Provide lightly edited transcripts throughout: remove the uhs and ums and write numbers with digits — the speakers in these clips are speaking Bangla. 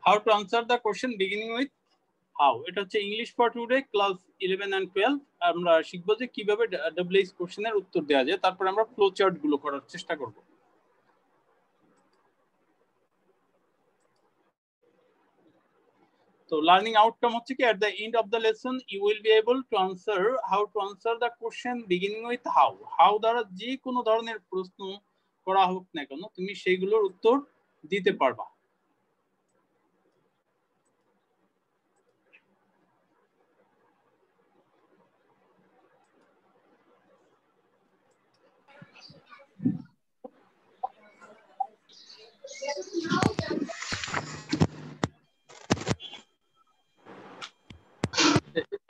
How to answer the question beginning with how. এটা হচ্ছে English for today class 11 and 12 আমরা শিখবো যে কিভাবে ডব্লিউএইচ কোশ্চেনের উত্তর দেওয়া যায়, তারপর আমরা ফ্লো চার্ট গুলো করার চেষ্টা করব। তো লার্নিং আউটকাম হচ্ছে কি at the end of the lesson you will be able to answer how to answer the question beginning with how দ্বারা যে কোনো ধরনের প্রশ্ন করা হোক না কেন তুমি সেইগুলোর উত্তর দিতে পারবা।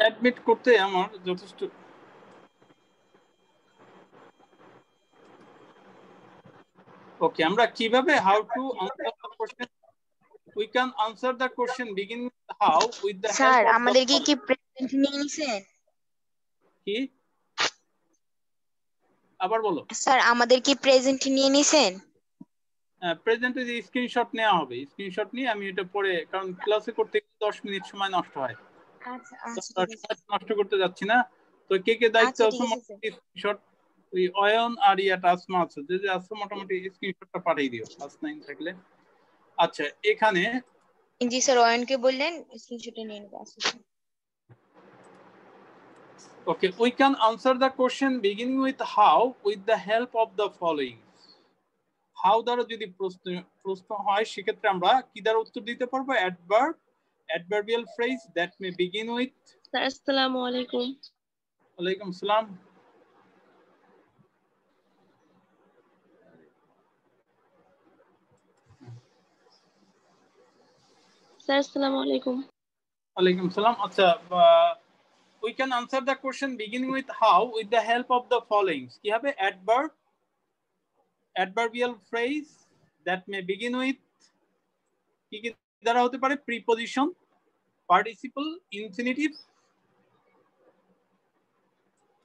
অ্যাডমিট করতে আমার যথেষ্ট ওকে। আমরা কিভাবে how to answer the question we can answer the question beginning with how with the sir help of আমাদের কি the প্রেজেন্ট নিয়ে নিছেন? কি আবার বলো স্যার আমাদের কি প্রেজেন্ট নিয়ে নিছেন? প্রেজেন্টে যে স্ক্রিনশট নেওয়া হবে, স্ক্রিনশট নিয়ে আমি এটা পরে, কারণ ক্লাসে করতে 10 মিনিট সময় নষ্ট হয়। আচ্ছা আচ্ছা ঠিক আছে, নষ্ট করতে যাচ্ছি না। তো কে কে দায়িত্ব আচ্ছা আছে ঠিক আছে স্ক্রিনশট ওই অয়ন আর ইয়াটা আসমা আছে, যে আছে মোটামুটি স্ক্রিনশটটা পাঠিয়ে দিও ফার্স্ট নাইন থাকলে। আচ্ছা এখানে জি স্যার, অয়নকে বললেন স্ক্রিনশটে নিয়ে নেবে। okay, we can answer the question beginning with how with the help of the following. how দ্বারা যদি প্রশ্ন হয় সেক্ষেত্রে আমরা কি দ্বারা উত্তর দিতে পারবো? Adverb, adverbial phrase that may begin with। Sir আসসালামু আলাইকুম। ওয়ালাইকুম সালাম। স্যার আসসালামু আলাইকুম। ওয়ালাইকুম সালাম। আচ্ছা we can answer the question beginning with how with the help of the following. কি হবে? adverb, adverbial phrase that may begin with কি কি দ্বারা হতে পারে? preposition, participle, infinitive।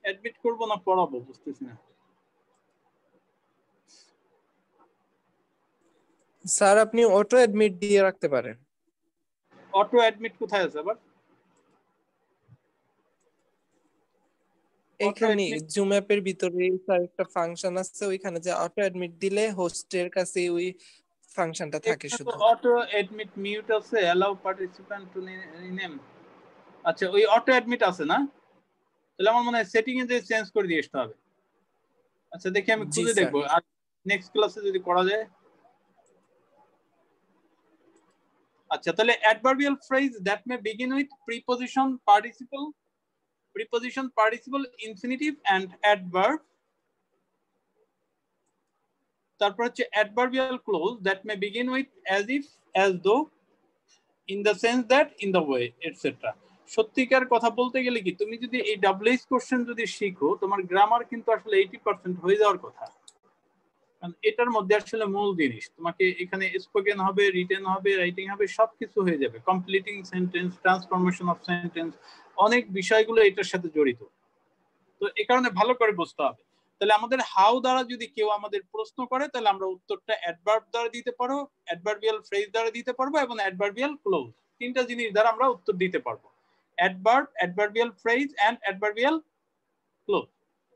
অ্যাডমিট করব না পড়াবো বুঝতেছি না। স্যার আপনি অটো অ্যাডমিট দিয়ে রাখতে পারেন। অটো অ্যাডমিট কোথায় আছে আবার? এইখানে জুম অ্যাপের ভিতরে স্যার একটা ফাংশন আছে, ওইখানে যে অটো অ্যাডমিট দিলে হোস্টের কাছে ওই ফাংশনটা থাকে শুধু। অটো অ্যাডমিট মিউট আছে, অ্যালাউ পার্টিসিপেন্ট টু রিনেম। আচ্ছা ওই অটো অ্যাডমিট আছে না? তাহলে আমার মনে হয় সেটিং এ যে চেঞ্জ করে দিয়ে আসতে হবে। আচ্ছা দেখি আমি খুঁজে দেখবো আর নেক্সট ক্লাসে যদি করা যায়। আচ্ছা তাহলে adverbial phrase that may begin with preposition, participle, infinitive and adverb। তারপর হচ্ছে adverbial clause that may begin with as if, as though, in the sense that, in the way, etc. সত্যিকার কথা বলতে গেলে কি তুমি যদি এই ডব্লিউএইচ কোশ্চেন যদি শিখো তোমার গ্রামার কিন্তু আসলে 80% হয়ে যাওয়ার কথা। কারণ এটার মধ্যে আসলে মূল জিনিস তোমাকে এখানে স্পোকেন হবে, রিটেন হবে, রাইটিং হবে, সবকিছু হয়ে যাবে। Completing sentence, transformation of sentence, অনেক বিষয়গুলো এটার সাথে জড়িত। তো এই কারণে ভালো করে বুঝতে হবে। তাহলে আমাদের হাউ দ্বারা যদি কেউ আমাদের প্রশ্ন করে তাহলে আমরা উত্তরটা অ্যাডভার্ব দ্বারা দিতে পারবো, অ্যাডভার্বিয়াল ফ্রেজ দ্বারা দিতে পারবো এবং অ্যাডভার্বিয়াল ক্লোজ, তিনটা জিনিস দ্বারা আমরা উত্তর দিতে পারবো। Adverb, adverbial phrase and adverbial clause.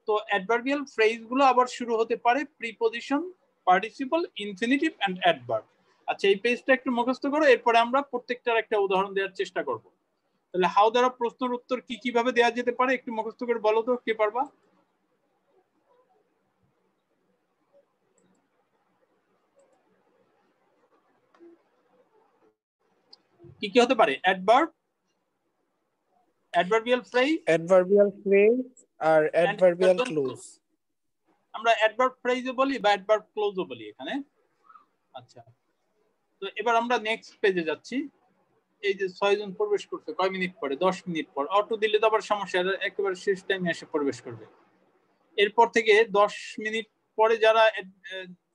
তো অ্যাডভার্বিয়াল ফ্রেজ গুলো আবার শুরু হতে পারে preposition, participle, infinitive and adverb. আচ্ছা এই পেজটা একটু মুখস্থ করো, এরপরে আমরা প্রত্যেকটার একটা উদাহরণ দেওয়ার চেষ্টা করব। তাহলে হাউ দ্বারা প্রশ্নের উত্তর কি কিভাবে দেওয়া যেতে পারে একটু মুখস্থ করে বলো তো, কে পারবা? কি কি হতে পারে? অ্যাডভার্ব, অ্যাডভার্বিয়াল ফ্রেজ আর অ্যাডভার্বিয়াল ক্লোজ। আমরা অ্যাডভার্ব ফ্রেজও বলি বা অ্যাডভার্ব ক্লোজও বলি এখানে। আচ্ছা তো এবার আমরা নেক্সট পেজে যাচ্ছি। এই যে 6 জন প্রবেশ করতে কয় মিনিট পরে? 10 মিনিট পর। অটো দিলে তো আবার সমস্যা, একেবারে শেষ টাইমে এসে প্রবেশ করবে। এরপর থেকে 10 মিনিট পরে যারা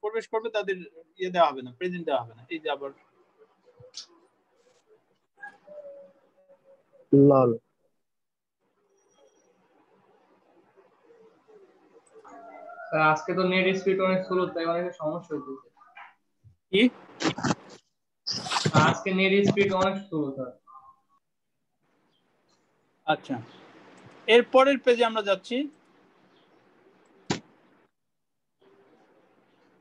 প্রবেশ করবে তাদের ইয়ে দেওয়া হবে না, প্রেজেন্ট দেওয়া হবে না। এই যে আবার লল। স্যার আজকে তো নেট স্পিড অনেক স্লো, তাই অনেক সমস্যা হচ্ছে। কি আজকে নেট স্পিড অনেক স্লো স্যার। আচ্ছা, এর পরের পেজে আমরা যাচ্ছি।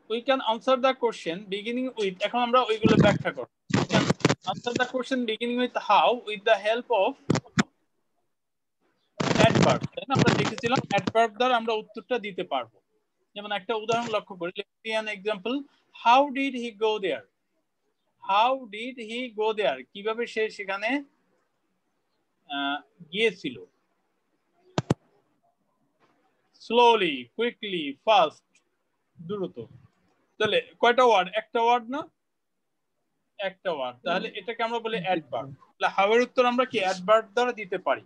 We can answer the question beginning with, এখন আমরা ওইগুলো ব্যাখ্যা করব। We can answer the question beginning with how with the help of adverb। তাই না, আমরা দেখেছিলাম adverb দ্বারা আমরা উত্তরটা দিতে পারবো। যেমন একটা উদাহরণ লক্ষ্য করি, let's see an example, how did he go there? How did he go there? কিভাবে সে সেখানে গিয়েছিল? slowly, quickly, fast, দ্রুত। তাহলে কয়টা ওয়ার্ড? একটা ওয়ার্ড না, একটা ওয়ার্ড। তাহলে এটাকে আমরা বলি অ্যাডভার্ব। তাহলে হাউ এর উত্তর আমরা কি অ্যাডভার্ব দ্বারা দিতে পারি।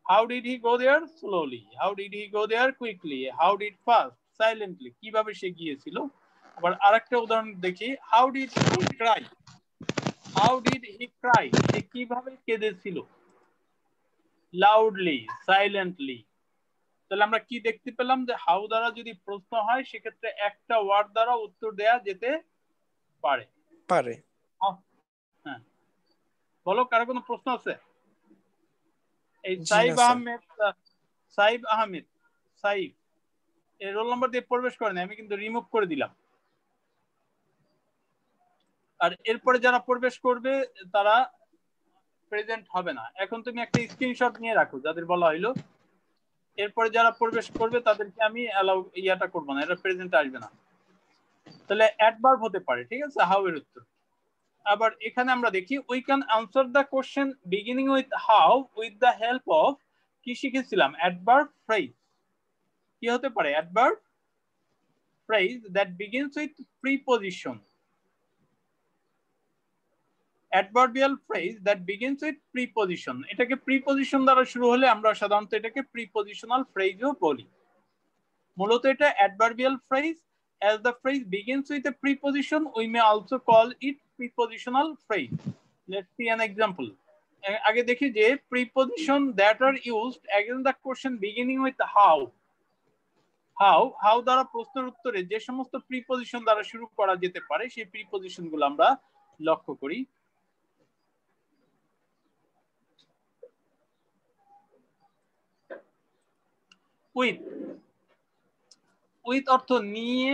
How did he go there? Slowly. How did he go there? Quickly. How did fast? Silently. কিভাবে সে গিয়েছিল। আবার আরেকটা উদাহরণ দেখি, how did he cry? How did he cry? সে কিভাবে কেঁদেছিল। Loudly, silently. তাহলে আমরা কি দেখতে পেলাম যে হাউ দ্বারা যদি প্রশ্ন হয় সেক্ষেত্রে একটা ওয়ার্ড দ্বারা উত্তর দেয়া যেতে পারে। হ্যাঁ, বলো, কারো কোনো প্রশ্ন আছে? এই সাইব আহমেদ, সাইব আহমেদ, সাইব এই রোল নাম্বার দিয়ে প্রবেশ করেন, আমি কিন্তু রিমুভ করে দিলাম। আর এরপরে যারা প্রবেশ করবে তারা প্রেজেন্ট হবে না। এখন তুমি একটা স্ক্রিনশট নিয়ে রাখো যাদের বলা হইলো, এরপরে যারা প্রবেশ করবে তাদেরকে আমি অ্যালাউ ইয়াটা করব না, এটা প্রেজেন্ট আসবে না। তাহলে অ্যাডভার্ব হতে পারে, ঠিক আছে, হাউ এর উত্তর। আবার এখানে আমরা দেখি, we can answer the question beginning with how with the help of, কি শিখেছিলাম, অ্যাডভার্ব ফ্রেজ। কি হতে পারে? Adverb phrase that begins with preposition. Adverbial phrase that begins with preposition. এটাকে প্রিপজিশন দ্বারা শুরু হলে আমরা সাধারণত এটাকে প্রিপজিশনাল ফ্রেজও বলি। মূলত এটা adverbial phrase. As the phrase begins with a preposition, we may also call it prepositional phrase. Let's see an example. আগে দেখি যে preposition that are used against the question beginning with how. How দ্বারা প্রশ্নের উত্তরে যে সমস্ত প্রিপজিশন দ্বারা শুরু করা যেতে পারে সেই প্রিপজিশন গুলো আমরা লক্ষ্য করি। উইথ অর্থ নিয়ে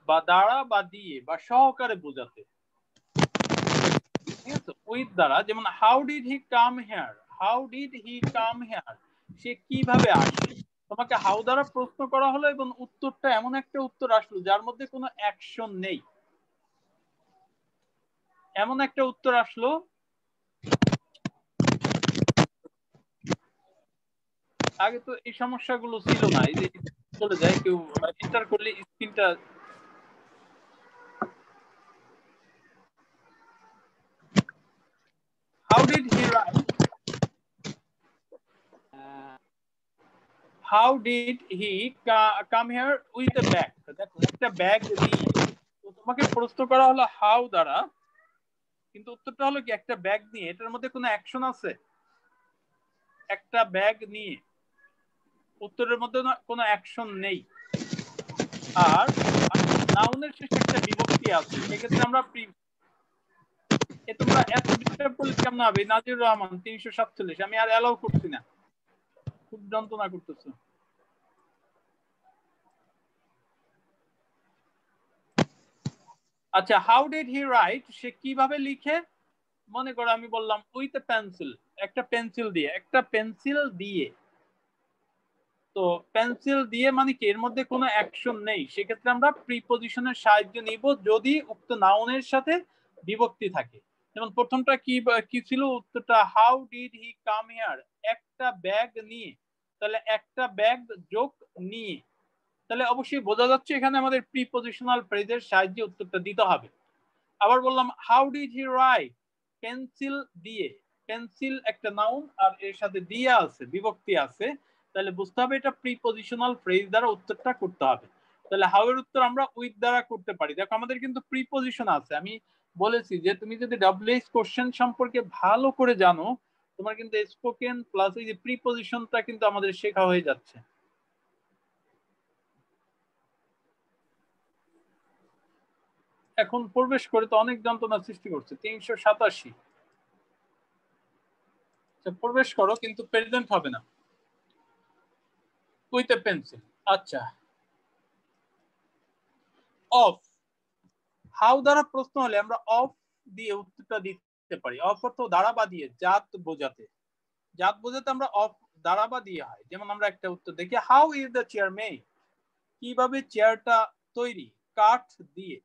বা দ্বারা বা দিয়ে বা সহকারে বোঝাতে, ঠিক আছে। উইথ দ্বারা, যেমন how did he come here? How did he come here? সে কিভাবে আসলো। তোমাকে হাউ দ্বারা প্রশ্ন করা হলো এবং উত্তরটা এমন একটা উত্তর আসলো যার মধ্যে কোনো অ্যাকশন নেই, এমন একটা উত্তর আসলো। আগে তো এই সমস্যাগুলো ছিল না, এই যে চলে যায় কেউ এন্টার করলে স্ক্রিনটা। How did he write? How did he come here with a bag? দেখো একটা ব্যাগ নিয়ে। তো তোমাকে প্রশ্ন করা হলো হাউ দ্বারা, কিন্তু উত্তরটা হলো কি একটা ব্যাগ নিয়ে। এটার মধ্যে কোনো অ্যাকশন আছে? একটা ব্যাগ নিয়ে, উত্তরের মধ্যে কোনো অ্যাকশন নেই। আর নাউনের শেষে একটা বিভক্তি আছে, সেক্ষেত্রে আমরা তোমরা এত ডিস্টার্ব করলে কেমন হবে? নাজির রহমান 347, আমি আর অ্যালাউ করছি না, খুব যন্ত্রণা করতেছো। আচ্ছা, হাউ ডিড হি রাইট? সে কিভাবে লিখে। মনে করো আমি বললাম উইথ এ পেন্সিল, একটা পেন্সিল দিয়ে, একটা পেন্সিল দিয়ে। তো পেন্সিল দিয়ে মানে কি, এর মধ্যে কোনো অ্যাকশন নেই, সেক্ষেত্রে আমরা প্রিপজিশনের সাহায্য নিব যদি উক্ত নাউনের সাথে বিভক্তি থাকে। যেমন প্রথমটা কি ছিল উত্তরটা, how did he come here? একটা ব্যাগ নিয়ে। তাহলে একটা ব্যাগ যোগ নিয়ে, তাহলে অবশ্যই বোঝা যাচ্ছে এখানে আমাদের প্রিপজিশনাল ফ্রেজের সাহায্যে উত্তরটা দিতে হবে। আবার বললাম how did he write? Pencil দিয়ে। পেন্সিল একটা নাউন আর এর সাথে দিয়ে আছে, বিভক্তি আছে, তাহলে বুঝতে হবে এটা প্রিপজিশনাল ফ্রেজ দ্বারা উত্তরটা করতে হবে। তাহলে হাউ এর উত্তর আমরা উইথ দ্বারা করতে পারি। দেখো আমাদের কিন্তু প্রিপজিশন আছে। আমি বলেছি যে তুমি যদি ডব্লিউএইচ কোশ্চেন সম্পর্কে ভালো করে জানো, তোমার কিন্তু স্পোকেন প্লাস এই যে প্রিপজিশনটা কিন্তু আমাদের শেখা হয়ে যাচ্ছে। এখন প্রবেশ করে তো অনেক যন্ত্রণা সৃষ্টি করছে। 387 প্রবেশ করো, কিন্তু প্রেজেন্ট হবে না উইথ এ পেন্সিল। আচ্ছা, অফ, হাউ দ্বারা প্রশ্ন হলে আমরা অফ দিয়ে উত্তরটা দিতে পারি। অফ অর্থ দ্বারা বা দিয়ে, জাত বোঝাতে। জাত বোঝাতে আমরা অফ দ্বারা বা দিয়ে হয়। যেমন আমরা একটা উত্তর দেখি, how is the chair made, কিভাবে চেয়ারটা তৈরি? কাঠ দিয়ে।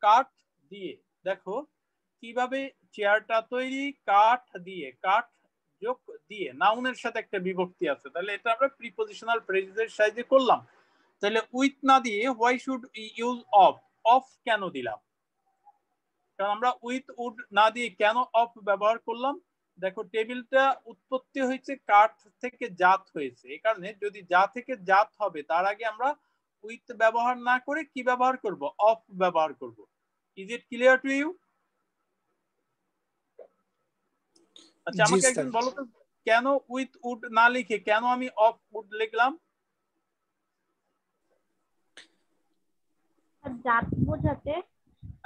কাঠ দিয়ে, দেখো কিভাবে চেয়ারটা তৈরি? কাঠ দিয়ে। কাঠ যোগ দিয়ে, নাউনের সাথে একটা বিভক্তি আছে, তাহলে এটা আমরা প্রিপজিশনাল ফ্রেজের সাহায্যে করলাম। তাহলে উইথ না দিয়ে why should use of? Of কেন দিলাম? কারণ আমরা উইথ উড না দিয়ে কেন অফ ব্যবহার করলাম? দেখো টেবিলটা উৎপত্তি হয়েছে কাঠ থেকে, জাত হয়েছে, এই কারণে যদি যা থেকে জাত হবে তার আগে আমরা উইথ ব্যবহার না করে কি ব্যবহার করব? অফ ব্যবহার করব। Is it clear to you? আচ্ছা, জি আমাকে স্যার। একজন বলো তো, কেন উইথ উড না লিখে কেন আমি অফ উড লিখলাম? জাত বোঝাতে।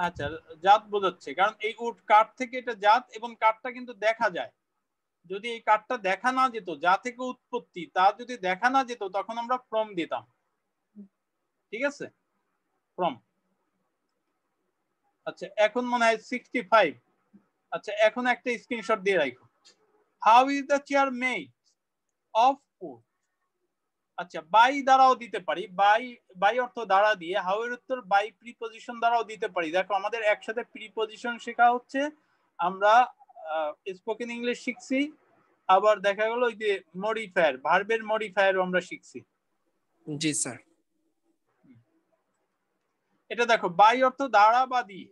আচ্ছা, জাত বোঝাচ্ছে, কারণ এই উড কাঠ থেকে, এটা জাত, এবং কাঠটা কিন্তু দেখা যায়। যদি এই কাঠটা দেখা না যেত, যা থেকে উৎপত্তি তা যদি দেখা না যেত, তখন আমরা ফ্রম দিতাম। ঠিক আছে, ফ্রম। আচ্ছা, এখন মনে হয় 65। আচ্ছা, এখন একটা স্ক্রিনশট দিয়ে রাখো। How is the chair made of wood? আচ্ছা, বাই দ্বারাও দিতে পারি। বাই, বাই অর্থ দ্বারা দিয়ে, হাউ এর উত্তর বাই প্রিপজিশন দ্বারাও দিতে পারি। দেখো আমাদের একসাথে প্রিপজিশন শেখা হচ্ছে, আমরা স্পোকেন ইংলিশ শিখছি, আবার দেখা গেল ওই যে মডিফায়ার, ভার্বের মডিফায়ার আমরা শিখছি। জি স্যার। এটা দেখো, বাই অর্থ দ্বারা বা দিয়ে,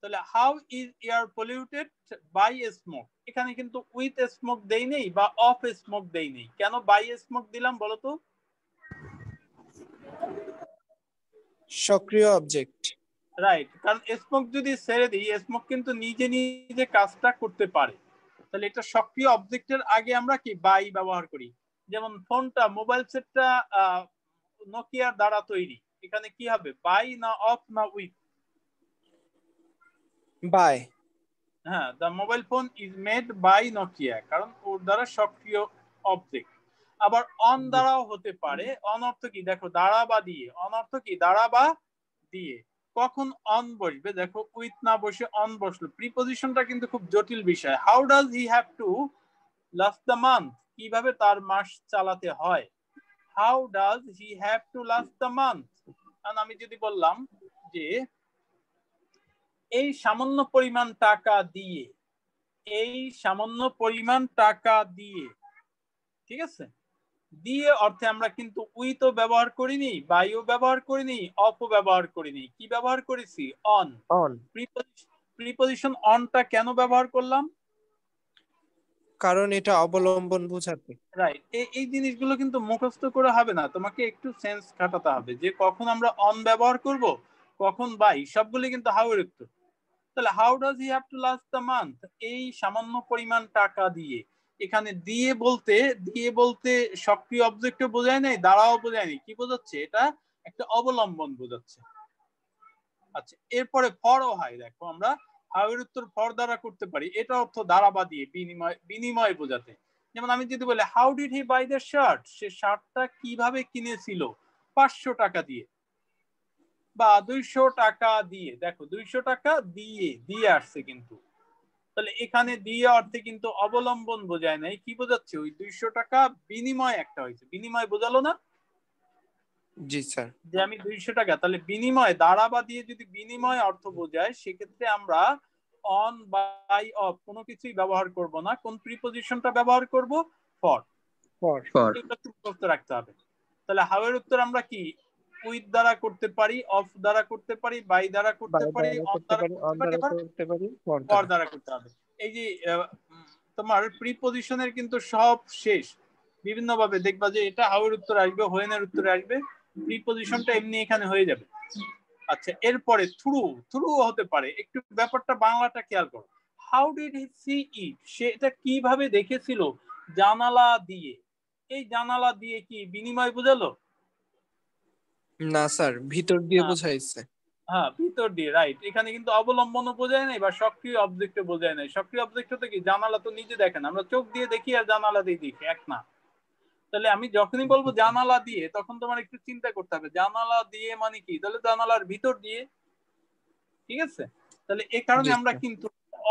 তাহলে how is air polluted by smoke? এখানে কিন্তু উইথ স্মোক দেই নেই বা অফ স্মোক দেই নেই, কেন বাই স্মোক দিলাম বলো তো? সক্রিয় অবজেক্ট। রাইট, কারণ স্মোক যদি ছেড়ে দিই, স্মোক কিন্তু নিজে নিজে কাজটা করতে পারে, তাহলে এটা সক্রিয় অবজেক্টের আগে আমরা কি বাই ব্যবহার করি। যেমন ফোনটা, মোবাইল সেটটা নোকিয়ার দ্বারা তৈরি, এখানে কি হবে? বাই না অফ না উইথ? বাই। হ্যাঁ, the mobile phone is made by Nokia, কারণ ওর দ্বারা সক্রিয় অবজেক্ট। আবার অন দ্বারাও হতে পারে। অন অর্থ কি? দেখো দ্বারা বা দিয়ে, অন অর্থ কি? দ্বারা বা দিয়ে। কখন অন বসবে? দেখো উইথ না বসে অন বসলো। প্রিপজিশনটা কিন্তু খুব জটিল বিষয়। How does he have to last the month? কিভাবে তার মাস চালাতে হয়? How does he have to last the month? আমি যদি বললাম যে এই সামান্য পরিমাণ টাকা দিয়ে, এই সামান্য পরিমাণ টাকা দিয়ে, ঠিক আছে, দিয়ে অর্থে আমরা কিন্তু উইথও ব্যবহার করিনি, বাইও ব্যবহার করিনি, অফও ব্যবহার করিনি, কি ব্যবহার করেছি? অন। অন। প্রিপজিশন অনটা কেন ব্যবহার করলাম? কারণ এটা অবলম্বন বোঝাতে। রাইট, এই জিনিসগুলো কিন্তু মুখস্থ করে হবে না, তোমাকে একটু সেন্স খাটাতে হবে যে কখন আমরা অন ব্যবহার করব, কখন বাই, সবগুলো কিন্তু হাউ এর উত্তর। তাহলে how does he have to last the month? এই সামান্য পরিমাণ টাকা দিয়ে, এখানে দিয়ে বলতে সক্রিয় অবজেক্ট বোঝায় নাই, দ্বারাও বোঝায়নি, কি বোঝাচ্ছে? এটা একটা অবলম্বন বোঝাচ্ছে। আচ্ছা, এরপরে ফরও হয়। দেখো আমরা হাউ এর উত্তর ফর দ্বারা করতে পারি, এটা অর্থ দ্বারা বা দিয়ে, বিনিময়, বিনিময় বোঝাতে। যেমন আমি যদি বলি how did he buy the shirt? সে শার্টটা কিভাবে কিনেছিল? 500 টাকা দিয়ে বা 200 টাকা দিয়ে। দেখো 200 টাকা দিয়ে, দিয়ে আসছে কিন্তু, তাহলে এখানে দিয়ে অর্থে কিন্তু অবলম্বন বোঝায় নাই, কি বোঝাচ্ছে? ওই 200 টাকা বিনিময় একটা হয়েছে, বিনিময় বোঝালো না? জি স্যার। যে আমি 200 টাকা, তাহলে বিনিময়, দ্বারা বা দিয়ে যদি বিনিময় অর্থ বোঝায়, সেক্ষেত্রে আমরা অন, বাই, অফ কোনো কিছুই ব্যবহার করব না। কোন প্রিপজিশনটা ব্যবহার করব? ফর। ফর। এটা মুখস্থ রাখতে হবে। তাহলে হাউ এর উত্তর আমরা কি উইথ দ্বারা করতে পারি, অফ দ্বারা করতে পারি, বাই দ্বারা করতে বাই পারি, দ্বারা অন করতে দ্বারা পারি, করতে অন পারি, দ্বারা আবার করতে পারি, ফর ফর দ্বারা। দ্বারা করতে হবে। এই যে তোমার প্রিপজিশনের কিন্তু সব শেষ, বিভিন্ন ভাবে দেখবা যে এটা হাউ এর উত্তর আসবে, হোয়েন এর উত্তরে আসবে, প্রিপজিশনটা এমনি এখানে হয়ে যাবে। আচ্ছা, এরপরে থ্রু, থ্রু হতে পারে। একটু ব্যাপারটা বাংলাটা খেয়াল করো। হাউ ডিড হি সি ইট? সে এটা কিভাবে দেখেছিল? জানালা দিয়ে। এই জানালা দিয়ে কি বিনিময় বোঝালো? না স্যার, ভিতর দিয়ে না। বোঝাইছে। হ্যাঁ ভিতর দিয়ে, রাইট। এখানে কিন্তু অবলম্বনও বোঝায় নাই বা সক্রিয় অবজেক্টও বোঝায় নাই। সক্রিয় অবজেক্ট হতে কি, জানালা তো নিজে দেখেন, আমরা চোখ দিয়ে দেখি আর জানালা দিয়ে দেখি এক না। তাহলে আমি যখনই বলবো জানালা দিয়ে, তখন তোমার একটু চিন্তা করতে হবে জানালা দিয়ে মানে কি, তাহলে জানালার ভিতর দিয়ে, ঠিক আছে। তাহলে এই কারণে আমরা কিন্তু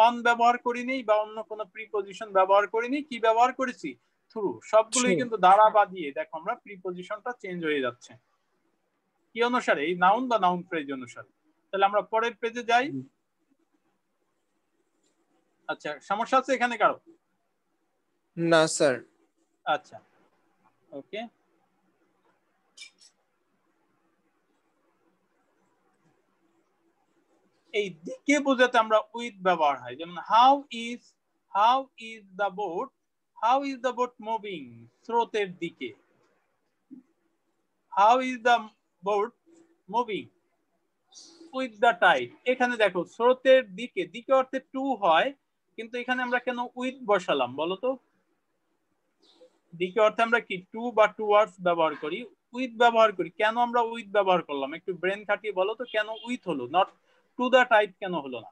অন ব্যবহার করিনি বা অন্য কোনো প্রিপজিশন ব্যবহার করিনি, কি ব্যবহার করেছি, থ্রু। সবগুলোই কিন্তু দ্বারা বা দিয়ে, দেখো আমরা প্রিপজিশনটা চেঞ্জ হয়ে যাচ্ছে কি অনুসারে, এই নাউন বা নাউন ফ্রেজ অনুসারে। তাহলে আমরা পরের পেজে যাই। আচ্ছা, সমস্যা আছে এখানে কারো? না স্যার। আচ্ছা, ওকে। এই দিকে বোঝাতে আমরা উইথ ব্যবহার হয়, যেমন how is the boat, how is the boat moving, স্রোতের দিকে। How is the boat moving with the tide. এখানে দেখো স্রোতের দিকে, দিকে অর্থে টু হয়, কিন্তু এখানে আমরা কেন উইথ বসালাম বলো তো? দিকে অর্থে আমরা কি টু বা টুয়ার্ডস ব্যবহার করি, উইথ ব্যবহার করি। কেন আমরা উইথ ব্যবহার করলাম? একটু ব্রেন খাটিয়ে বলো তো, কেন উইথ হলো, নট টু দ্য টাইড কেন হলো না?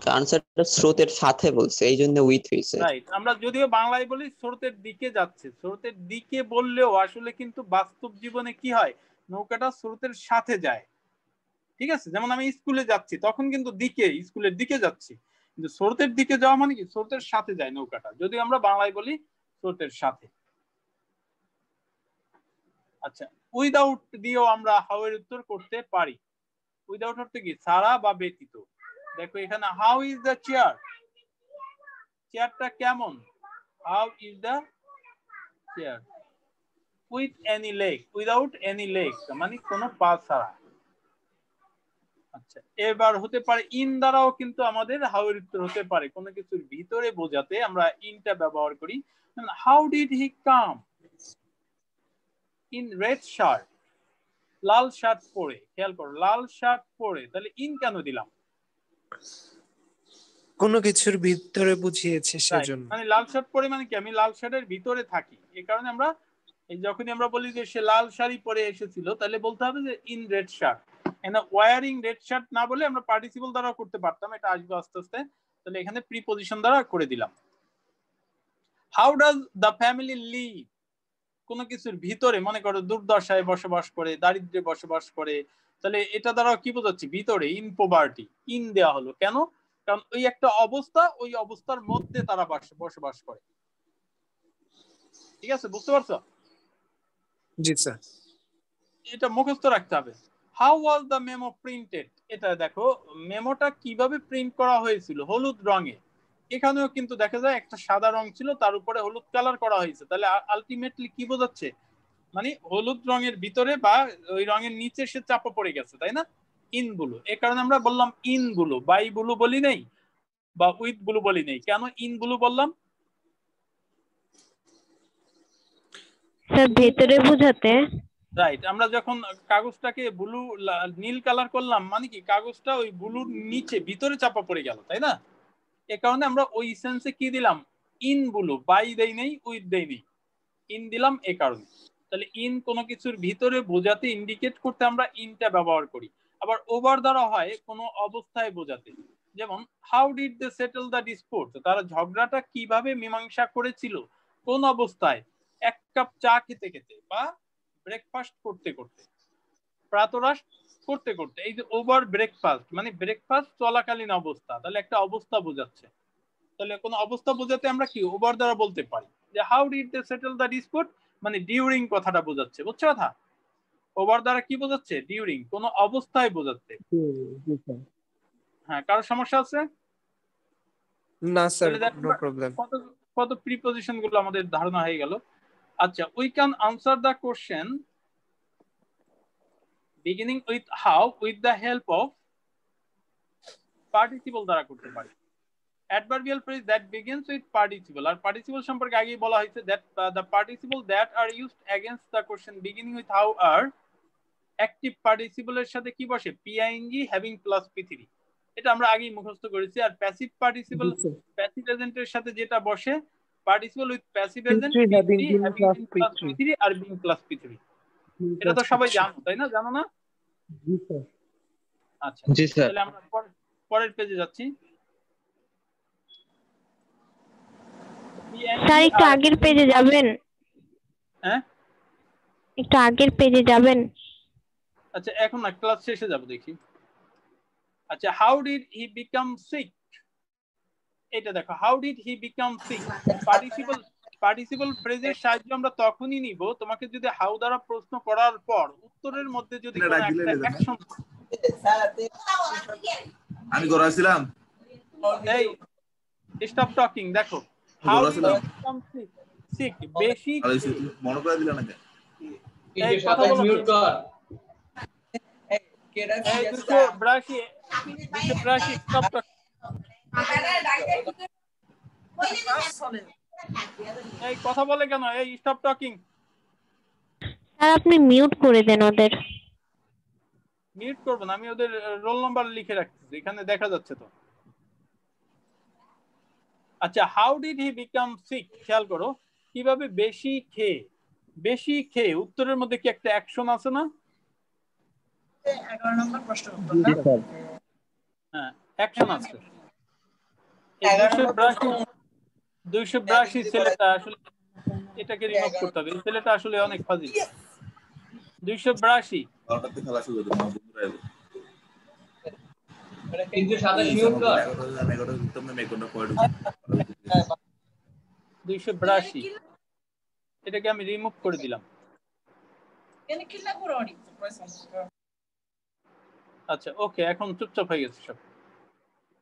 কারণ সেটা স্রোতের সাথে বলছে, এই জন্য উইথ হয়েছে। রাইট। আমরা যদিও বাংলায় বলি স্রোতের দিকে যাচ্ছে, স্রোতের দিকে বললেও আসলে কিন্তু বাস্তব জীবনে কি হয়, নৌকাটা স্রোতের সাথে যায়, ঠিক আছে। যেমন আমি স্কুলে যাচ্ছি, তখন কিন্তু দিকে, স্কুলের দিকে যাচ্ছি, কিন্তু স্রোতের দিকে যাওয়া মানে কি, স্রোতের সাথে যায় নৌকাটা, যদি আমরা বাংলায় বলি স্রোতের সাথে। আচ্ছা, উইদাউট দিয়েও আমরা হাউ এর উত্তর করতে পারি। উইদাউট অর্থে কি, ছাড়া বা ব্যতীত। দেখো এখানে হাউ ইজ দ্য চেয়ার, চেয়ারটা কেমন, how is the chair with any leg, without any leg মানে কোনো পা ছাড়া। আচ্ছা, এবার হতে পারে ইন দ্বারাও কিন্তু আমাদের হাউ এর উত্তর হতে পারে, কোনো কিছুর ভিতরে বোঝাতে আমরা ইনটা ব্যবহার করি। How did he come in red shirt, লাল শার্ট পরে, খেয়াল করো লাল শার্ট পরে, তাহলে ইন কেন দিলাম? কোনো কিছুর ভিতরে বুঝিয়েছে সেজন্য। মানে লাল শার্ট পরে মানে কি, আমি লাল শার্টের ভিতরে থাকি, এই কারণে আমরা এই যখনই আমরা বলি যে সে লাল শাড়ি পরে এসেছিল, তাহলে বলতে হবে যে in red shirt. Wearing red shirt না বলে আমরা পার্টিসিপল দ্বারা করতে পারতাম, এটা আসবে আস্তে আস্তে। তাহলে এখানে প্রিপজিশন দ্বারা করে দিলাম। How does the family live, কোনো কিছুর ভিতরে, মনে করো দুর্দশায় বসবাস করে, দারিদ্র্যে বসবাস করে, তাহলে এটা দ্বারা কি বোঝাচ্ছি, ভিতরে, ইন পভার্টি, ইন দেওয়া হলো কেন, কারণ ওই একটা অবস্থা, ওই অবস্থার মধ্যে তারা বসবাস করে, ঠিক আছে, বুঝতে পারছো? জি স্যার। এটা মুখস্থ রাখতে হবে। How was the memo printed, এটা দেখো মেমোটা কিভাবে প্রিন্ট করা হয়েছিল, হলুদ রঙে। এখানেও কিন্তু দেখা যায় একটা সাদা রং ছিল, তার উপরে হলুদ কালার করা হয়েছে, তাহলে আলটিমেটলি কি বোঝাচ্ছে, মানে হলুদ রঙের ভিতরে বা ওই রঙের নিচে সে চাপা পড়ে গেছে, তাই না, ইন ব্লু। এই কারণে আমরা বললাম ইন ব্লু, বাই ব্লু বলি নেই বা উইথ ব্লু বলি নেই, কেন ইন ব্লু বললাম? স্যার ভেতরে বোঝাতে। রাইট। আমরা যখন কাগজটাকে ব্লু নীল কালার করলাম, মানে কি কাগজটা ওই ব্লুর নিচে ভিতরে চাপা পড়ে গেল, তাই না। এ কারণে আমরা ওই সেন্সে কি দিলাম, ইন ব্লু, বাই দেই নেই, উইথ দেই নেই, ইন দিলাম এ কারণে। তাহলে ইন কোনো কিছুর ভিতরে বোঝাতে, ইন্ডিকেট করতে আমরা ইনটা ব্যবহার করি। আবার ওভার দ্বারা হয় কোনো অবস্থায় বোঝাতে, যেমন how did they settle the dispute, তারা ঝগড়াটা কিভাবে মীমাংসা করেছিল, কোন অবস্থায়, এক কাপ চা খেতে খেতে বা ব্রেকফাস্ট করতে করতে, প্রাতরাশ করতে করতে। এই যে ওভার ব্রেকফাস্ট মানে ব্রেকফাস্ট চলাকালীন অবস্থা, তাহলে একটা অবস্থা বোঝাচ্ছে। তাহলে কোন অবস্থা বোঝাতে আমরা কি ওভার দ্বারা বলতে পারি, যে how did they settle the dispute মানে ডিউরিং কথাটা বোঝাচ্ছে, বুঝছো কথা? ওভার দ্বারা কি বোঝাচ্ছে, ডিউরিং, কোন অবস্থায় বোঝাচ্ছে। হ্যাঁ, কারো সমস্যা আছে? না স্যার, নো প্রবলেম। কত প্রিপজিশন গুলো আমাদের ধারণা হয়ে গেল। আচ্ছা, we can answer the question beginning with how with the help of participle দ্বারা করতে পারি। Adverbial phrase that begins with participle, আর পার্টিসিপল সম্পর্কে আগেই বলা হয়েছে that the participle that are used against the question beginning with how আর অ্যাক্টিভ পার্টিসিপলের সাথে কি বসে, পিআইএনজি হ্যাভিং প্লাস পি3, এটা আমরা আগেই মুখস্থ করেছি। আর প্যাসিভ পার্টিসিপল প্যাসিভ এজেন্টের সাথে যেটা বসে, participle with passive agent having plus পি3 আর বিং প্লাস পি3, এটা তো সবাই জানো, তাই না, জানো না? জি স্যার। আচ্ছা জি স্যার। তাহলে আমরা পরের পেজে যাচ্ছি। স্যার একটু আগের পেজে যাবেন, হ্যাঁ একটু আগের পেজে যাবেন। আচ্ছা এখন না, ক্লাস শেষে যাব দেখি। আচ্ছা how did he become sick, এটা দেখো how did he become sick. Participle ফ্রেজের সাহায্য আমরা তখনই নিব তোমাকে যদি হাউ দ্বারা প্রশ্ন করার পর উত্তরের মধ্যে যদি কোনো একটা অ্যাকশন। আমি করাছিলাম, এই স্টপ টকিং। দেখো how did he become sick, বেশি মনে করে দিলা না কেন? এই কথা বলো মিউট কর। এই 282 স্টপ টকিং। এই কথা বলে কেন? এই স্টপ টকিং। স্যার আপনি মিউট করে দেন ওদের। মিউট করব না, আমি ওদের রোল নাম্বার লিখে রাখতেছি, এখানে দেখা যাচ্ছে তো। আচ্ছা how did he become sick, খেয়াল করো কিভাবে বেশি খেয়ে উত্তরের মধ্যে কি একটা অ্যাকশন আছে না? 11 নম্বর প্রশ্ন উত্তর জি না? স্যার। হ্যাঁ অ্যাকশন আছে। 282 ছেলেটা আসলে এটাকে রিমুভ করতে হবে, এই ছেলেটা আসলে অনেক ফাজিল। 282 ওটাতে খেলা শুরু করে দাও বন্ধুরা এলো। 327 মিউট কর। 282 এটাকে আমি রিমুভ করে দিলাম। আচ্ছা ওকে, এখন চুপচাপ হয়ে গেছে সব।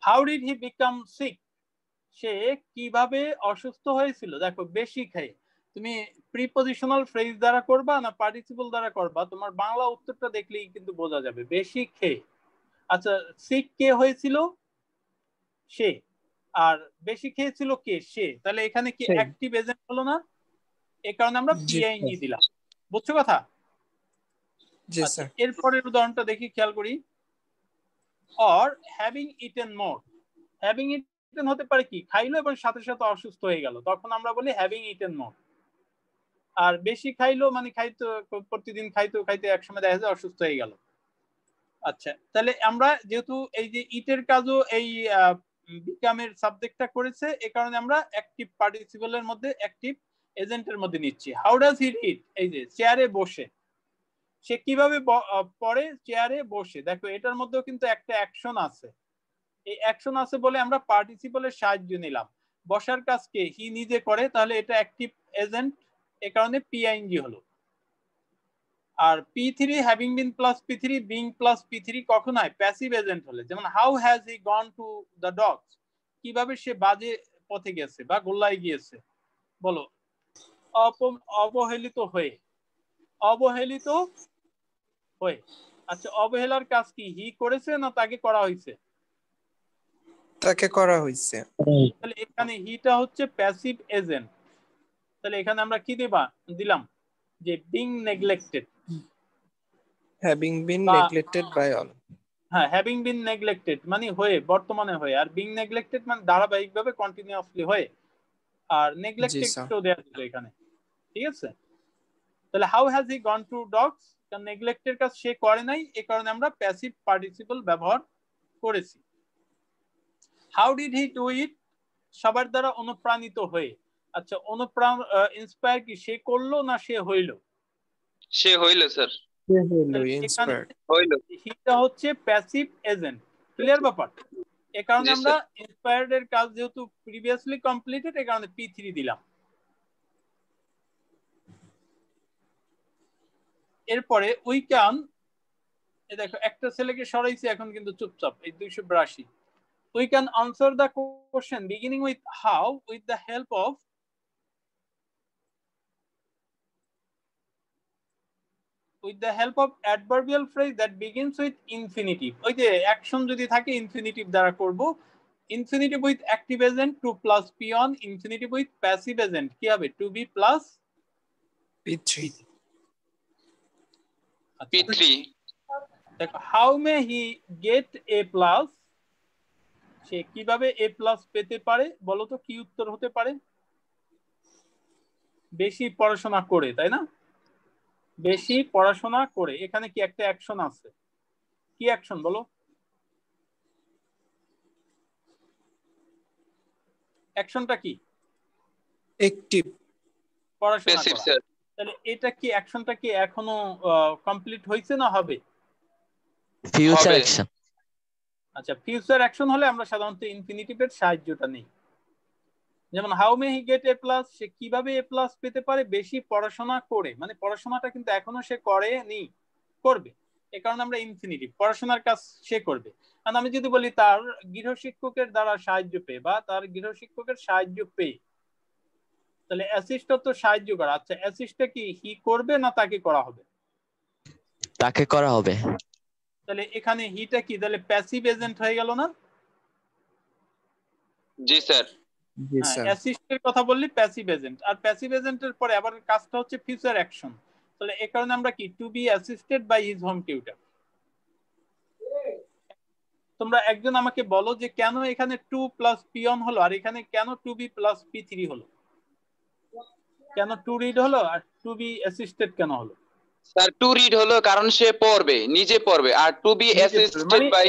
How did he become sick, সে কিভাবে অসুস্থ হয়েছিল। দেখো বেশি খেয়ে তুমি প্রিপজিশনাল ফ্রেজ দ্বারা করবা না পার্টিসিপল দ্বারা করবা, তোমার বাংলা উত্তরটা দেখলেই কিন্তু বোঝা যাবে। বেশি খেয়ে। আচ্ছা সিক কে হয়েছিল? সে। আর বেশি খেয়েছিল কে? সে। তাহলে এখানে কি অ্যাক্টিভ এজেন্ট হলো না? এই কারণে আমরা পিআইএনজি দিলাম। বুঝছো কথা? জি আচ্ছা স্যার। এরপরের উদাহরণটা দেখি, খেয়াল করি। Or having eaten more, having eaten হতে পারে কি খাইলো এবং সাথে সাথে অসুস্থ হয়ে গেল, তখন আমরা বলি হ্যাভিং ইটেন মোর। আর বেশি খাইলো মানে খাইতো প্রতিদিন খাইতে একসময় দেখা যায় অসুস্থ হয়ে গেল। আচ্ছা তাহলে আমরা যেহেতু এই যে ইটের কাজও এই বিকামের সাবজেক্টটা করেছে, এই কারণে আমরা অ্যাক্টিভ পার্টিসিপলের মধ্যে অ্যাক্টিভ এজেন্টের মধ্যে নিচ্ছি। হাউ ডাজ হি ইট, এই যে চেয়ারে বসে, সে কিভাবে পড়ে? চেয়ারে বসে। দেখো এটার মধ্যেও কিন্তু একটা অ্যাকশন আছে, এই অ্যাকশন আছে বলে আমরা পার্টিসিপলের সাহায্য নিলাম। বসার কাজকে হি নিজে করে, তাহলে এটা অ্যাক্টিভ এজেন্ট, এই কারণে পিআইএনজি হলো। আর P3 having been plus P3 being plus P3 কখন হয়? প্যাসিভ এজেন্ট হলে। যেমন how has he gone to the dogs, কিভাবে সে বাজে পথে গেছে বা গোল্লায় গিয়েছে। বলো অবহেলিত হয়ে। অবহেলিত হয়ে। আচ্ছা অবহেলার কাজ কি হি করেছে না তাকে করা হয়েছে? তাকে করা হয়েছে। তাহলে এখানে হিটা হচ্ছে প্যাসিভ এজেন্ট। তাহলে এখানে আমরা কি দিলাম যে being neglected, having been neglected by all. হ্যাঁ হ্যাভিং বিন নেগলেক্টেড মানে হয়ে, বর্তমানে হয়ে, আর বিং নেগলেক্টেড মানে ধারাবাহিকভাবে কন্টিনিউয়াসলি হয়ে, আর নেগলেক্টেড তো দেয়া ছিল এখানে। ঠিক আছে, তাহলে how has he gone to dogs, কারণ নেগলেক্টেড কাজ সে করে নাই, এই কারণে আমরা প্যাসিভ পার্টিসিপল ব্যবহার করেছি। How did he do it, সবার দ্বারা অনুপ্রাণিত হয়ে। আচ্ছা অনুপ্রাণ ইন্সপায়ার কি সে করলো না সে হইলো? সে হইলো স্যার। হিটা হচ্ছে প্যাসিভ এজেন্ট। ক্লিয়ার ব্যাপার? এই কারণে আমরা ইন্সপায়ার্ড এর কাজ যেহেতু প্রিভিয়াসলি কমপ্লিটেড, এই কারণে P3 দিলাম। এরপরে উই ক্যান, এই দেখো একটা ছেলেকে সরাইছি এখন কিন্তু চুপচাপ, এই 282। We can answer the question beginning with how with the help of adverbial phrase that begins with infinitive. ওই যে অ্যাকশন যদি থাকে ইনফিনিটিভ দ্বারা করব। Infinitive with active agent to plus P on, infinitive with passive agent কি হবে? To be plus P3। দেখো how may he get A plus, সে কিভাবে এ প্লাস পেতে পারে? বলো তো কি উত্তর হতে পারে? বেশি পড়াশোনা করে, তাই না? বেশি পড়াশোনা করে। এখানে কি একটা অ্যাকশন আছে, কি অ্যাকশন বলো? অ্যাকশনটা কি? অ্যাক্টিভ। পড়াশোনা প্যাসিভ করা। স্যার। তাহলে এটা কি অ্যাকশনটা কি এখনো কমপ্লিট হয়েছে না হবে? Future action. আচ্ছা, ফিউচার অ্যাকশন হলে আমরা সাধারণত ইনফিনিটিভের সাহায্যটা নেই। যেমন how may he get A plus, সে কিভাবে এ প্লাস পেতে পারে? বেশি পড়াশোনা করে, মানে পড়াশোনাটা কিন্তু এখনো সে করেনি, করবে, এ কারণে আমরা ইনফিনিটিভ, পড়াশোনার কাজ সে করবে। আর আমি যদি বলি তার গৃহশিক্ষকের দ্বারা সাহায্য পেয়ে বা তার গৃহশিক্ষকের সাহায্য পেয়ে, তাহলে অ্যাসিস্টর তো সাহায্য করা। আচ্ছা, অ্যাসিস্টটা কি হি করবে না তাকে করা হবে? তাকে করা হবে। তাহলে এখানে হিটা কি তাহলে প্যাসিভ এজেন্ট হয়ে গেল না? জি স্যার। জি স্যার। অ্যাসিস্টের কথা বললি প্যাসিভ এজেন্ট, আর প্যাসিভ এজেন্টের পরে আবার কাজটা হচ্ছে ফিউচার অ্যাকশন। তাহলে এই কারণে আমরা কি to be assisted by his home tutor. তোমরা একজন আমাকে বলো যে কেন এখানে 2 প্লাস পিয়ন হলো আর এখানে কেন 2b প্লাস p3 হলো? কেন 2 রিড হলো আর 2b অ্যাসিস্টেড কেন হলো? স্যার 2 রিড হলো কারণ সে পড়বে, নিজে পড়বে, আর 2 বি অ্যাসিস্টেড বাই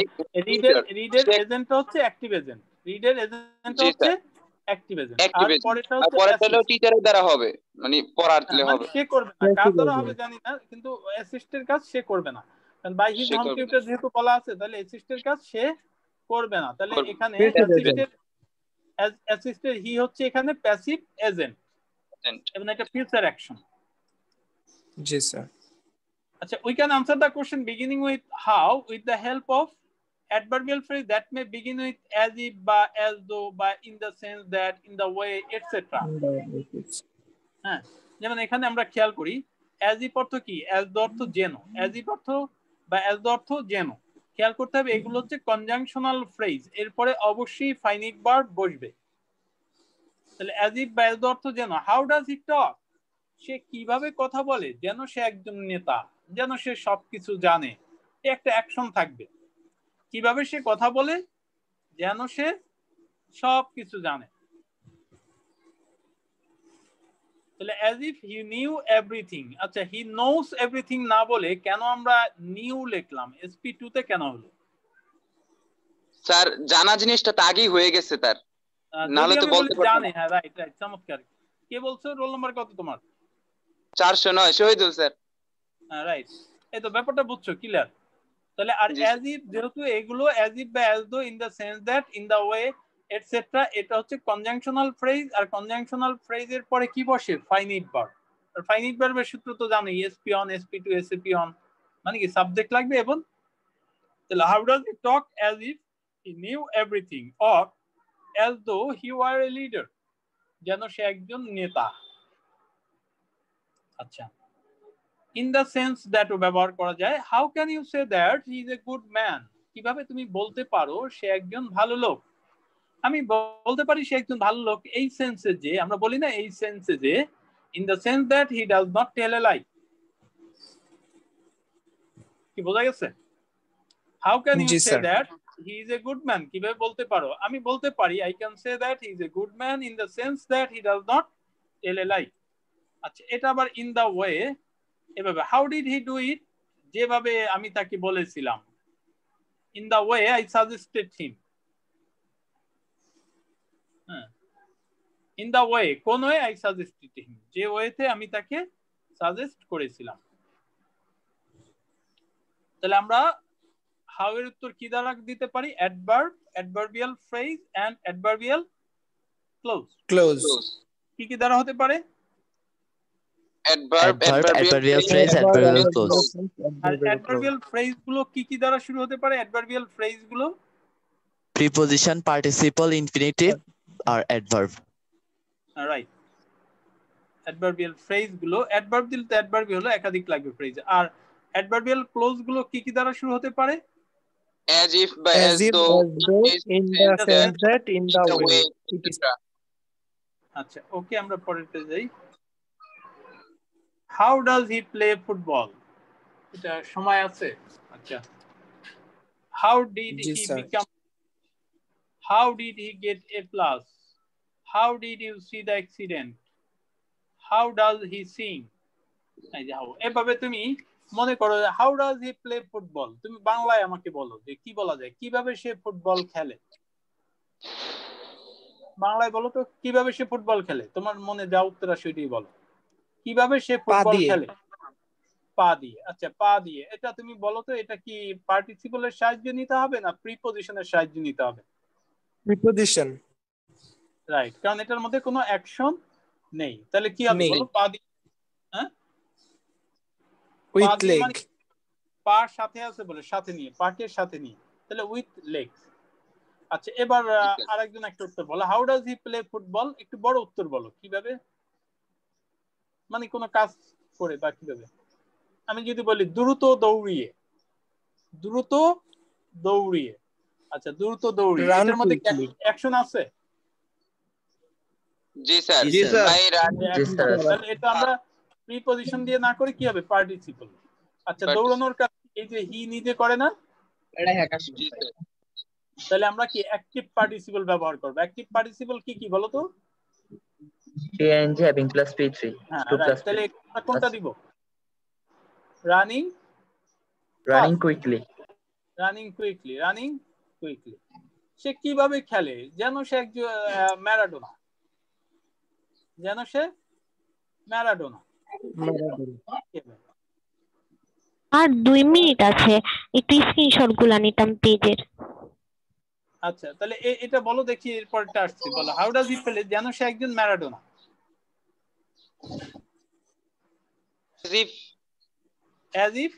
রিডের এজেন্ট হচ্ছে অ্যাক্টিভ এজেন্ট, রিডের এজেন্ট হচ্ছে অ্যাক্টিভ এজেন্ট, আর পরেরটা হচ্ছে পরেরটা টিচারের দ্বারা হবে, মানে পড়ালে হবে। সে করবে না, কার দ্বারা হবে জানি না, কিন্তু অ্যাসিস্টের কাজ সে করবে না, কারণ বাই হিজ হোম টিউটর যেহেতু বলা আছে, তাহলে অ্যাসিস্টের কাজ সে করবে না। তাহলে এখানে অ্যাসিস্টেড হি হচ্ছে এখানে প্যাসিভ এজেন্ট এবং এটা ফিউচার অ্যাকশন। জি স্যার। আচ্ছা, we can answer the question beginning with how with the help of adverbial phrase that may begin with as if, বা as though, বা in the sense that, in the way, etc. হ্যাঁ, যেমন এখানে আমরা খেয়াল করি as if অর্থ কি, as though অর্থ যেন, as if অর্থ বা as though অর্থ যেন। খেয়াল করতে হবে এগুলো হচ্ছে কনজাংশনাল ফ্রেজ, এরপরে অবশ্যই ফাইনিট ভার্ব বসবে। তাহলে as if বা as though অর্থ যেন। how does he talk, সে কিভাবে কথা বলে? যেন সে একজন নেতা, যেন সে সবকিছু জানে, একটা অ্যাকশন থাকবে। কিভাবে সে কথা বলে? যেন সে সবকিছু জানে। তাহলে as if he knew everything। আচ্ছা, he knows everything না বলে কেন আমরা knew লিখলাম? sp2 তে কেন হলো? স্যার জানা জিনিসটা তো আগেই হয়ে গেছে তার, নালে তো বলতে পারতাম। জানে, হ্যাঁ, রাইট রাইট, চমৎকার। কে বলছো? রোল নাম্বার কত তোমার? 409 শহীদুল স্যার। হ্যাঁ, রাইট। এই তো ব্যাপারটা বুঝছো, ক্লিয়ার। তাহলে আর as if, যেহেতু এগুলো as if বা as though, in the sense that, in the way, etc., এটা হচ্ছে কনজাংশনাল ফ্রেজ, আর কনজাংশনাল ফ্রেজের পরে কি বসে? Finite verb. আর ফাইনিট ভার্বের সূত্র তো জানো, sp on, sp2, sap on, মানে কি সাবজেক্ট লাগবে এবং। তাহলে how does he talk as if he knew everything, or as though he were a leader, যেন সে একজন নেতা। আচ্ছা, in the sense that ব্যবহার করা যায়, how can you say that he is a good man, কিভাবে তুমি বলতে পারো সে একজন ভালো লোক? আমি বলতে পারি সে একজন ভালো লোক এই সেন্সে যে, আমরা বলি না এই সেন্সে যে, in the sense that he does not tell a lie। কি বোঝা গেছে? how can you say that he is a good man, কিভাবে বলতে পারো? আমি বলতে পারি I can say that he is a good man in the sense that he does not tell a lie। আচ্ছা, এটা আবার in the way এভাবে, how did he do it, যেভাবে আমি তাকে বলেছিলাম, in the way I suggested him। in the way, কোন way I suggested him, যে ওয়েতে আমি তাকে সাজেস্ট করেছিলাম। তাহলে আমরা how এর উত্তর কি দ্বারা দিতে পারি? Adverb, adverbial phrase and adverbial clause. কি কি দ্বারা হতে পারে? Adverbial phrase, adverbial clause. আর অ্যাডভার্বিয়াল ফ্রেজ গুলো কি কি দ্বারা শুরু হতে পারে? অ্যাডভার্বিয়াল ফ্রেজ গুলো প্রিপজিশন, পার্টিসিপল, ইনফিনিটিভ আর অ্যাডভার্ব। রাইট। অ্যাডভার্বিয়াল ফ্রেজ গুলো, অ্যাডভার্ব দিলে তো অ্যাডভার্বই হলো, একাধিক লাগবে ফ্রেজ। আর অ্যাডভার্বিয়াল ক্লোজ গুলো কি কি দ্বারা শুরু হতে পারে? as if by as though, in the sense that, in the way। আচ্ছা, ওকে, আমরা পরেরটা যাই। how does he play football, এটা সময় আছে। আচ্ছা, how did he become, how did he get a plus, how did you see the accident, how does he sing। এই যে how, এভাবে তুমি মনে করো how does he play football, তুমি বাংলায় আমাকে বলো যে কি বলা যায়, কিভাবে সে ফুটবল খেলে। বাংলায় বলো তো কিভাবে সে ফুটবল খেলে, তোমার মনে যা উত্তর আসে সেটাই বলো। কিভাবে সে পা ফুটবল দিয়ে। খেলে? পা দিয়ে। আচ্ছা, পা দিয়ে। এটা তুমি বলো তো, এটা কি পার্টিসিপলের সাহায্য নিতে হবে না প্রিপজিশনের সাহায্য নিতে হবে? প্রিপজিশন। রাইট, কারণ এটার মধ্যে কোনো অ্যাকশন নেই। তাহলে কি হবে নেই। বলো? পা দিয়ে। হ্যাঁ, পা উইথ দিয়ে লেগ। মানে পার সাথে আছে বলে, সাথে নিয়ে, পার্টের সাথে নিয়ে, তাহলে উইথ লেগস। আচ্ছা, এবার আরেকজন একটা উত্তর বলো, how does he play football? একটু বড় উত্তর বলো, কিভাবে, মানে কোন কাজ করে বা কিভাবে। আমি যদি বলি দ্রুত দৌড়িয়ে, দ্রুত দৌড়িয়ে। আচ্ছা, দ্রুত দৌড়িয়ে, রান এটার মধ্যে কুইকলি। অ্যাকশন আছে? জি স্যার। জি স্যার। ভাই তাহলে এটা আমরা প্রিপজিশন দিয়ে না করে কি হবে? পার্টিসিপল। আচ্ছা, দৌড়ানোর কাজ এই যে হি নিজে করে না, জি স্যার। তাহলে আমরা কি অ্যাক্টিভ পার্টিসিপল ব্যবহার করব? অ্যাক্টিভ পার্টিসিপল কি কি বলো তো? ing having plus p3 হ্যাঁ, to রাইট। plus তাহলে p. কোনটা দিব? Running Running quickly. Running quickly, running quickly. সে কিভাবে খেলে? যেন সে একজন ম্যারাডোনা, যেন সে ম্যারাডোনা। আর 2 মিনিট আছে, একটু স্ক্রিনশট গুলা নিতাম পেজের। আচ্ছা, তাহলে এটা বলো দেখি, এরপরটা আসছে বলো, হাউ ডাজ হি প্লে? যেন সে একজন Maradona. as if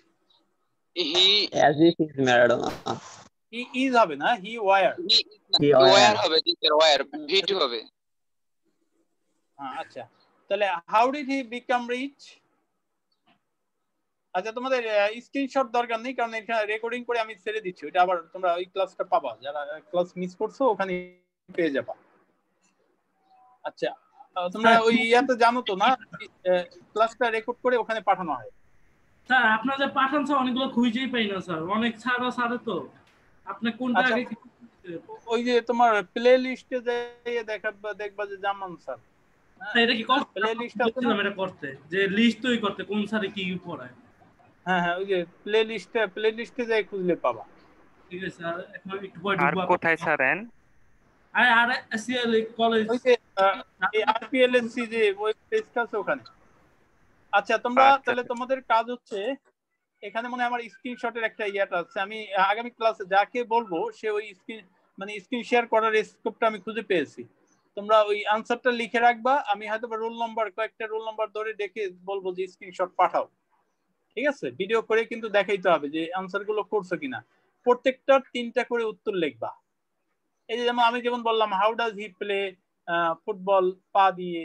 as if he's Maradona. He is হবে না, হি ওয়ার। ওয়ার হবে, জি স্যার, ওয়ার v2 হবে। হ্যাঁ, আচ্ছা, তাহলে how did he become rich? আচ্ছা, তোমাদের স্ক্রিনশট দরকার নেই, কারণ এখানে রেকর্ডিং করে আমি ছেড়ে দিচ্ছি, ওটা আবার তোমরা ওই ক্লাসটা পাবা, যারা ক্লাস মিস করছো ওখানে পেয়ে যাবা। আচ্ছা, তোমরা ওই ইয়াতে জানো তো না, ক্লাসটা রেকর্ড করে ওখানে পাঠানো হয়। স্যার আপনারা যে পাঠান স্যার, অনেকগুলো খুঁজেই পাই না স্যার, অনেক ছাড়ও ছাড়ে তো, আপনি কোনটা আগে? ওই যে তোমার প্লে লিস্টে যেয়ে দেখবা যে জামান স্যার, এটা কি প্লে লিস্ট আছে না, এটা করতে যে লিস্ট তৈরি করতে কোন স্যারে কি পড়ায়। হ্যাঁ হ্যাঁ, ওই যে প্লে লিস্টে যাই খুঁজলে পাবা। ঠিক আছে স্যার, এখন একটু পরে আর কোথায় স্যার? আর এসএল কলেজ, ওই যে এই আরপিএলএসসি যে ওয়েব পেজটা আছে ওখানে। আচ্ছা, তোমরা তাহলে তোমাদের কাজ হচ্ছে, এখানে মনে আমার স্ক্রিনশটের একটা ইয়াটা আছে, আমি আগামী ক্লাসে যাকে বলবো সে ওই স্ক্রিন শেয়ার করার স্কোপটা আমি খুঁজে পেয়েছি। তোমরা ওই আনসারটা লিখে রাখবা, আমি হয়তো রোল নাম্বার, কয়েকটা রোল নাম্বার ধরে দেখে বলবো যে স্ক্রিনশট পাঠাও। ঠিক আছে, ভিডিও করে কিন্তু দেখাইতে হবে যে আনসার গুলো করছো কিনা। প্রত্যেকটা 3টা করে উত্তর লিখবা। এই যে যেমন আমি বললাম, how does he play football? পা দিয়ে।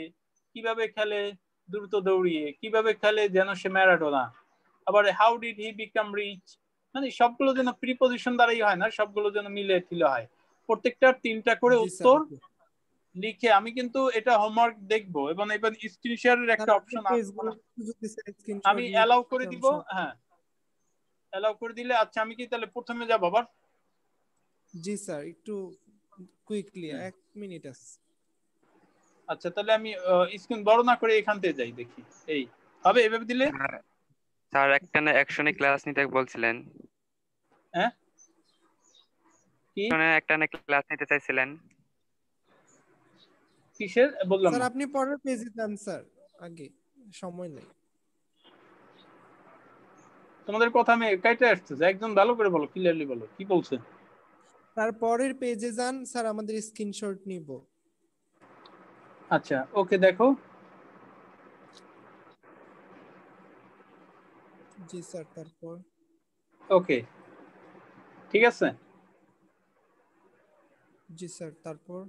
কিভাবে খেলে? দ্রুত দৌড়িয়ে। কিভাবে খেলে? যেন সে ম্যারাডোনা। আবার how did he become rich, মানে সবগুলো যেন প্রিপজিশন দ্বারাই হয় না, সবগুলো যেন মিলে ঠিলে হয়। প্রত্যেকটা 3টা করে উত্তর লিখে আমি কিন্তু এটা হোমওয়ার্ক দেখবো, এবং এবার স্ক্রিন শেয়ারের একটা অপশন আমি অ্যালাউ করে দিব। হ্যাঁ, অ্যালাউ করে দিলে। আচ্ছা, আমি কি তাহলে প্রথমে যাব আবার? জি স্যার, একটু কুইকলি 1 মিনিট আছে। আচ্ছা, তাহলে আমি স্ক্রিন বড় না করে এখান থেকে যাই, দেখি এই হবে এভাবে দিলে। স্যার একটা না অ্যাকশনে ক্লাস নিতে বলছিলেন। হ্যাঁ, কি একটা না ক্লাস নিতে চাইছিলেন? কিসের বললাম? স্যার আপনি পরের পেজে যান স্যার, আগে সময় নেই। তোমাদের কথা আমি কাইটে আসতেছে, একদম ভালো করে বলো, ক্লিয়ারলি বলো কি বলছে। তারপরের পেজে যান স্যার, আমাদের স্ক্রিনশট নিব। আচ্ছা, ওকে, দেখো। জি স্যার, তারপর ওকে, ঠিক আছে। জি স্যার, তারপর